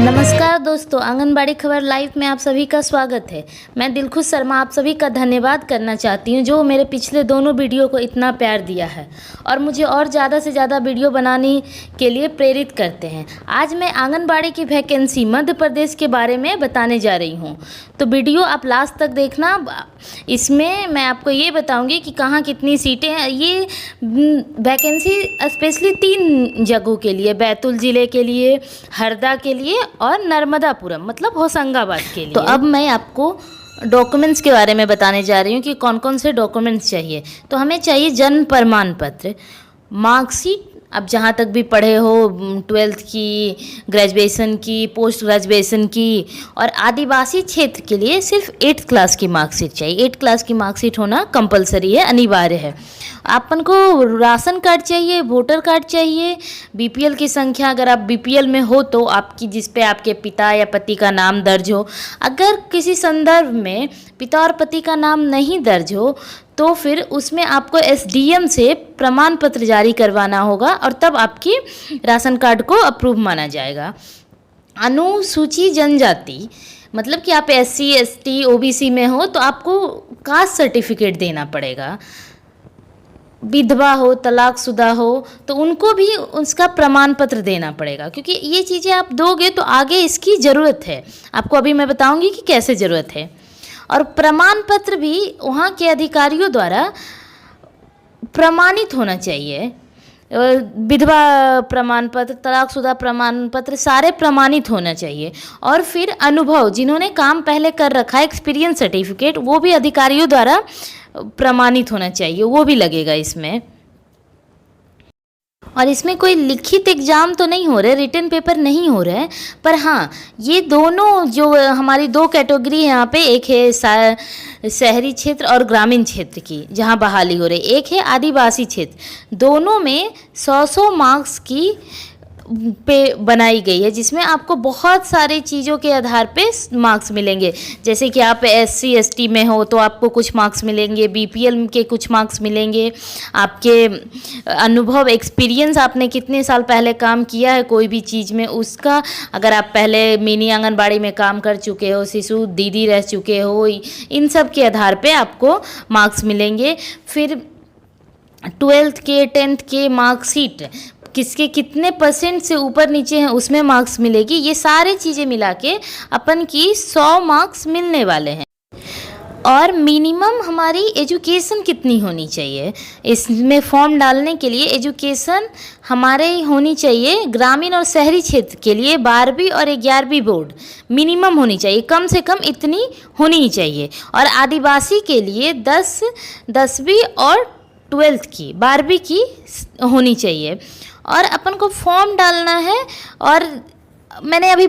नमस्कार दोस्तों, आंगनबाड़ी खबर लाइव में आप सभी का स्वागत है। मैं दिलखुश शर्मा आप सभी का धन्यवाद करना चाहती हूं जो मेरे पिछले दोनों वीडियो को इतना प्यार दिया है और मुझे और ज़्यादा से ज़्यादा वीडियो बनाने के लिए प्रेरित करते हैं। आज मैं आंगनबाड़ी की वैकेंसी मध्य प्रदेश के बारे में बताने जा रही हूं, तो वीडियो आप लास्ट तक देखना। इसमें मैं आपको ये बताऊँगी कि कहाँ कितनी सीटें हैं। ये वैकेंसी स्पेशली 3 जगहों के लिए, बैतूल ज़िले के लिए, हरदा के लिए और नर्मदापुरम मतलब होशंगाबाद के लिए। तो अब मैं आपको डॉक्यूमेंट्स के बारे में बताने जा रही हूँ कि कौन कौन से डॉक्यूमेंट्स चाहिए। तो हमें चाहिए जन्म प्रमाण पत्र, मार्कशीट, अब जहाँ तक भी पढ़े हो, 12th की, ग्रेजुएशन की, पोस्ट ग्रेजुएशन की, और आदिवासी क्षेत्र के लिए सिर्फ 8th क्लास की मार्कशीट चाहिए। 8th क्लास की मार्कशीट होना कंपलसरी है, अनिवार्य है। अपन को राशन कार्ड चाहिए, वोटर कार्ड चाहिए, बीपीएल की संख्या, अगर आप बीपीएल में हो तो आपकी, जिस पे आपके पिता या पति का नाम दर्ज हो। अगर किसी संदर्भ में पिता और पति का नाम नहीं दर्ज हो तो फिर उसमें आपको एसडीएम से प्रमाण पत्र जारी करवाना होगा और तब आपकी राशन कार्ड को अप्रूव माना जाएगा। अनुसूची जनजाति मतलब कि आप एससी, एसटी, ओबीसी में हो तो आपको कास्ट सर्टिफिकेट देना पड़ेगा। विधवा हो, तलाकशुदा हो तो उनको भी उसका प्रमाण पत्र देना पड़ेगा, क्योंकि ये चीज़ें आप दोगे तो आगे इसकी ज़रूरत है आपको। अभी मैं बताऊंगी कि कैसे ज़रूरत है। और प्रमाण पत्र भी वहाँ के अधिकारियों द्वारा प्रमाणित होना चाहिए। विधवा प्रमाण पत्र, तलाकशुदा प्रमाण पत्र सारे प्रमाणित होना चाहिए। और फिर अनुभव, जिन्होंने काम पहले कर रखा है, एक्सपीरियंस सर्टिफिकेट, वो भी अधिकारियों द्वारा प्रमाणित होना चाहिए, वो भी लगेगा इसमें। और इसमें कोई लिखित एग्ज़ाम तो नहीं हो रहे, रिटन पेपर नहीं हो रहे हैं, पर हाँ ये दोनों जो हमारी 2 कैटेगरी है यहाँ पे, एक है शहरी क्षेत्र और ग्रामीण क्षेत्र की जहाँ बहाली हो रही, एक है आदिवासी क्षेत्र। दोनों में 100 मार्क्स की पे बनाई गई है, जिसमें आपको बहुत सारी चीज़ों के आधार पे मार्क्स मिलेंगे। जैसे कि आप एससी, एसटी में हो तो आपको कुछ मार्क्स मिलेंगे, बीपीएल के कुछ मार्क्स मिलेंगे, आपके अनुभव, एक्सपीरियंस, आपने कितने साल पहले काम किया है कोई भी चीज़ में उसका, अगर आप पहले मिनी आंगनबाड़ी में काम कर चुके हो, शिशु दीदी रह चुके हो, इन सब के आधार पर आपको मार्क्स मिलेंगे। फिर 12th के, 10th के मार्कशीट किसके कितने % से ऊपर नीचे हैं उसमें मार्क्स मिलेगी। ये सारी चीज़ें मिला के अपन की 100 मार्क्स मिलने वाले हैं। और मिनिमम हमारी एजुकेशन कितनी होनी चाहिए, इसमें फॉर्म डालने के लिए एजुकेशन हमारे होनी चाहिए। ग्रामीण और शहरी क्षेत्र के लिए 12वीं और 11वीं बोर्ड मिनिमम होनी चाहिए, कम से कम इतनी होनी ही चाहिए। और आदिवासी के लिए 10वीं और 12th की, 12वीं की होनी चाहिए। और अपन को फॉर्म डालना है, और मैंने अभी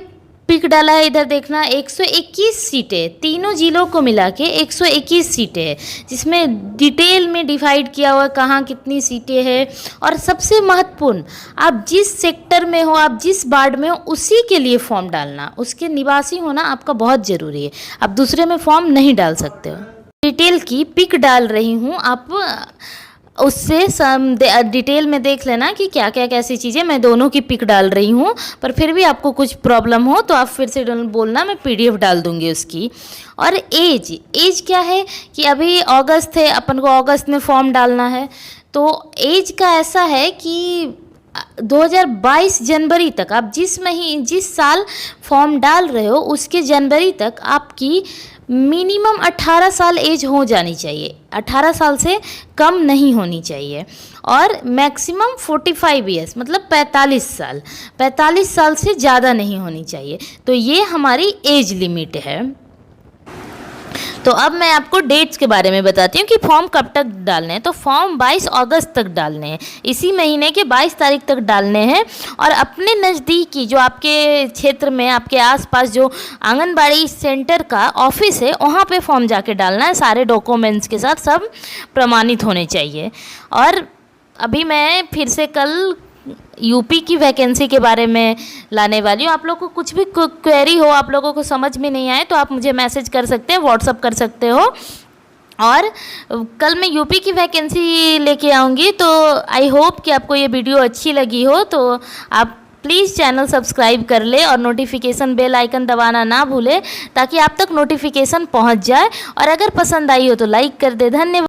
पिक डाला है, इधर देखना, 121 सीटें, तीनों जिलों को मिला के 121 सीटें हैं, जिसमें डिटेल में डिवाइड किया हुआ है कहाँ कितनी सीटें हैं। और सबसे महत्वपूर्ण, आप जिस सेक्टर में हो, आप जिस वार्ड में हो, उसी के लिए फॉर्म डालना, उसके निवासी होना आपका बहुत ज़रूरी है। आप दूसरे में फॉर्म नहीं डाल सकते हो। डिटेल की पिक डाल रही हूँ, आप उससे डिटेल में देख लेना कि क्या क्या कैसी चीज़ें, मैं दोनों की पिक डाल रही हूँ। पर फिर भी आपको कुछ प्रॉब्लम हो तो आप फिर से बोलना, मैं पीडीएफ डाल दूँगी उसकी। और एज क्या है कि अभी अगस्त है, अपन को अगस्त में फॉर्म डालना है, तो एज का ऐसा है कि 2022 जनवरी तक, आप जिस साल फॉर्म डाल रहे हो उसके जनवरी तक आपकी मिनिमम 18 साल एज हो जानी चाहिए, 18 साल से कम नहीं होनी चाहिए। और मैक्सिमम 45 ईयर्स मतलब 45 साल से ज़्यादा नहीं होनी चाहिए। तो ये हमारी एज लिमिट है। तो अब मैं आपको डेट्स के बारे में बताती हूँ कि फॉर्म कब तक डालने हैं। तो फॉर्म 22 अगस्त तक डालने हैं, इसी महीने के 22 तारीख तक डालने हैं। और अपने नज़दीकी जो आपके क्षेत्र में, आपके आसपास जो आंगनबाड़ी सेंटर का ऑफिस है, वहाँ पे फॉर्म जाके डालना है, सारे डॉक्यूमेंट्स के साथ, सब प्रमाणित होने चाहिए। और अभी मैं फिर से कल यूपी की वैकेंसी के बारे में लाने वाली हूँ। आप लोगों को कुछ भी क्वेरी हो, आप लोगों को समझ में नहीं आए तो आप मुझे मैसेज कर सकते हैं, व्हाट्सअप कर सकते हो। और कल मैं यूपी की वैकेंसी लेके आऊँगी, तो आई होप कि आपको ये वीडियो अच्छी लगी हो। तो आप प्लीज़ चैनल सब्सक्राइब कर ले और नोटिफिकेशन बेल आइकन दबाना ना भूले ताकि आप तक नोटिफिकेशन पहुंच जाए। और अगर पसंद आई हो तो लाइक कर दे। धन्यवाद।